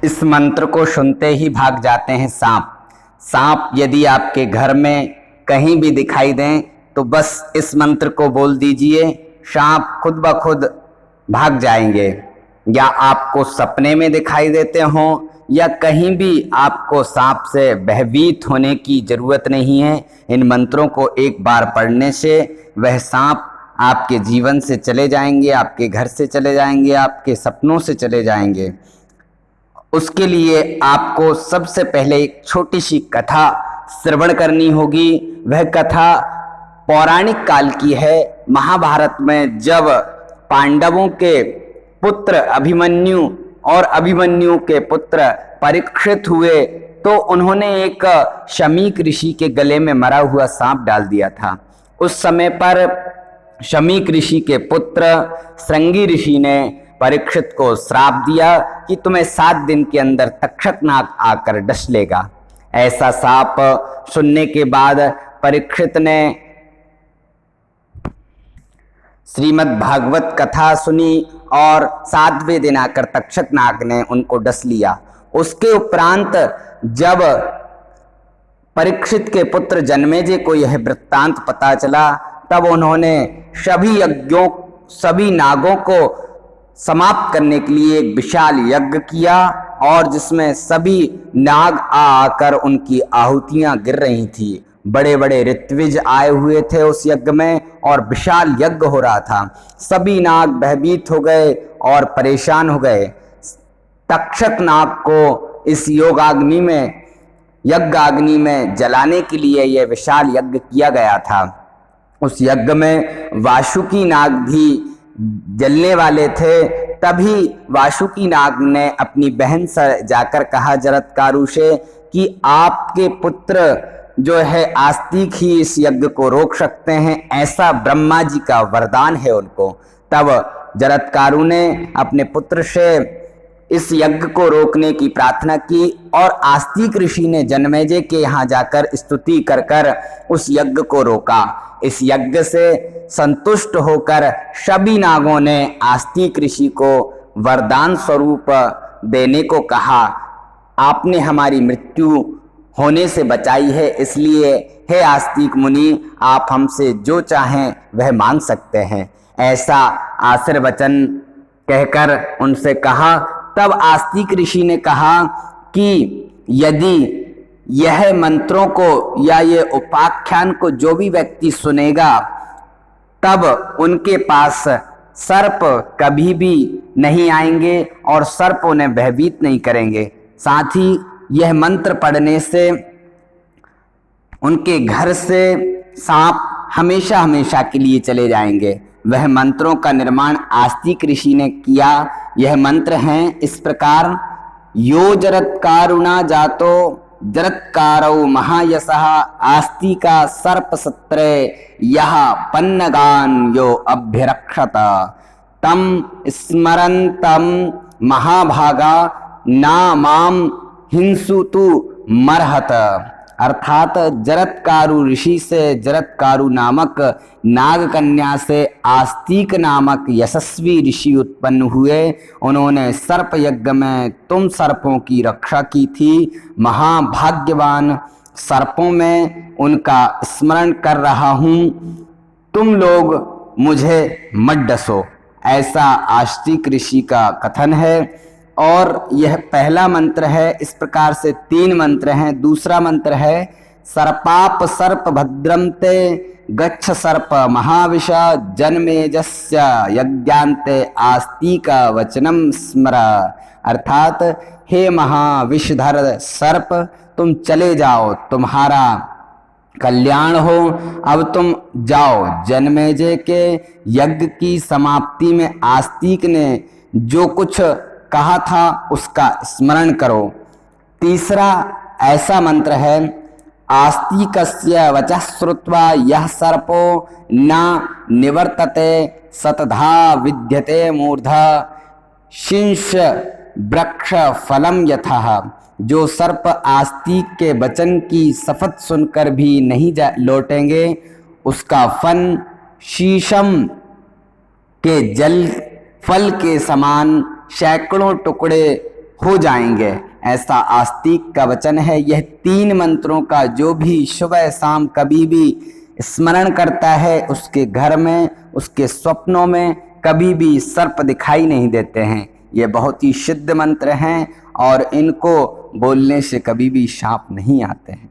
इस मंत्र को सुनते ही भाग जाते हैं सांप। सांप यदि आपके घर में कहीं भी दिखाई दें तो बस इस मंत्र को बोल दीजिए, सांप खुद ब खुद भाग जाएंगे। या आपको सपने में दिखाई देते हों या कहीं भी आपको सांप से भयभीत होने की जरूरत नहीं है। इन मंत्रों को एक बार पढ़ने से वह सांप आपके जीवन से चले जाएंगे, आपके घर से चले जाएंगे, आपके सपनों से चले जाएंगे। उसके लिए आपको सबसे पहले एक छोटी सी कथा श्रवण करनी होगी। वह कथा पौराणिक काल की है। महाभारत में जब पांडवों के पुत्र अभिमन्यु और अभिमन्यु के पुत्र परीक्षित हुए तो उन्होंने एक शमीक ऋषि के गले में मरा हुआ सांप डाल दिया था। उस समय पर शमीक ऋषि के पुत्र श्रृंगी ऋषि ने परीक्षित को श्राप दिया कि तुम्हें 7 दिन के अंदर तक्षक नाग आकर डस लेगा। ऐसा सांप सुनने के बाद परीक्षित ने श्रीमद् भागवत कथा सुनी और 7वें दिन आकर तक्षक नाग ने उनको डस लिया। उसके उपरांत जब परीक्षित के पुत्र जन्मेजय को यह वृत्तांत पता चला तब उन्होंने सभी यज्ञों, सभी नागों को समाप्त करने के लिए एक विशाल यज्ञ किया और जिसमें सभी नाग आकर उनकी आहुतियां गिर रही थी। बड़े बड़े ऋत्विज आए हुए थे उस यज्ञ में और विशाल यज्ञ हो रहा था। सभी नाग भयभीत हो गए और परेशान हो गए। तक्षक नाग को इस योगाग्नि में, यज्ञाग्नि में जलाने के लिए यह विशाल यज्ञ किया गया था। उस यज्ञ में वासुकी नाग भी जलने वाले थे। तभी वासुकी नाग ने अपनी बहन से जाकर कहा जरत्कारु से कि आपके पुत्र जो है आस्तिक ही इस यज्ञ को रोक सकते हैं, ऐसा ब्रह्मा जी का वरदान है उनको। तब जरत्कारु ने अपने पुत्र से इस यज्ञ को रोकने की प्रार्थना की और आस्तिक ऋषि ने जन्मेजय के यहाँ जाकर स्तुति कर कर उस यज्ञ को रोका। इस यज्ञ से संतुष्ट होकर सभी नागों ने आस्तिक ऋषि को वरदान स्वरूप देने को कहा, आपने हमारी मृत्यु होने से बचाई है, इसलिए हे आस्तिक मुनि आप हमसे जो चाहें वह मांग सकते हैं। ऐसा आशीर्वचन कहकर उनसे कहा। तब आस्तिक ऋषि ने कहा कि यदि यह मंत्रों को या ये उपाख्यान को जो भी व्यक्ति सुनेगा तब उनके पास सर्प कभी भी नहीं आएंगे और सर्प उन्हें भयभीत नहीं करेंगे। साथ ही यह मंत्र पढ़ने से उनके घर से सांप हमेशा हमेशा के लिए चले जाएंगे। वह मंत्रों का निर्माण आस्तिक ऋषि ने किया। यह मंत्र हैं इस प्रकार, यो जरत्कारुणा जातो जरत्कारौ महायशः आस्तिका सर्प सत्रे यह पन्नगान यो अभ्यरक्षत तम स्मरन्तं महाभागा नामाम हिंसुतु मरहत। अर्थात जरत्कारु ऋषि से जरत्कारु नामक नागकन्या से आस्तिक नामक यशस्वी ऋषि उत्पन्न हुए। उन्होंने सर्प यज्ञ में तुम सर्पों की रक्षा की थी। महाभाग्यवान सर्पों में उनका स्मरण कर रहा हूँ, तुम लोग मुझे मत डसो। ऐसा आस्तिक ऋषि का कथन है। और यह पहला मंत्र है। इस प्रकार से 3 मंत्र हैं। दूसरा मंत्र है सर्पाप सर्प भद्रम ते गच्छ सर्प महाविष जन्मेजस्य यज्ञान्ते आस्तिक वचनम स्मर। अर्थात हे महाविषधर सर्प तुम चले जाओ, तुम्हारा कल्याण हो। अब तुम जाओ, जन्मेजय के यज्ञ की समाप्ति में आस्तिक ने जो कुछ कहा था उसका स्मरण करो। तीसरा ऐसा मंत्र है आस्तिकस्य वचः श्रुत्वा यः सर्पो न निवर्तते सतधा विद्यते मूर्धा शींश वृक्ष फलम यथः। जो सर्प आस्तिक के वचन की शपथ सुनकर भी नहीं लौटेंगे उसका फल शीशम के जल फल के समान सैकड़ों टुकड़े हो जाएंगे, ऐसा आस्तिक का वचन है। यह 3 मंत्रों का जो भी सुबह शाम कभी भी स्मरण करता है, उसके घर में, उसके स्वप्नों में कभी भी सर्प दिखाई नहीं देते हैं। ये बहुत ही सिद्ध मंत्र हैं और इनको बोलने से कभी भी सांप नहीं आते हैं।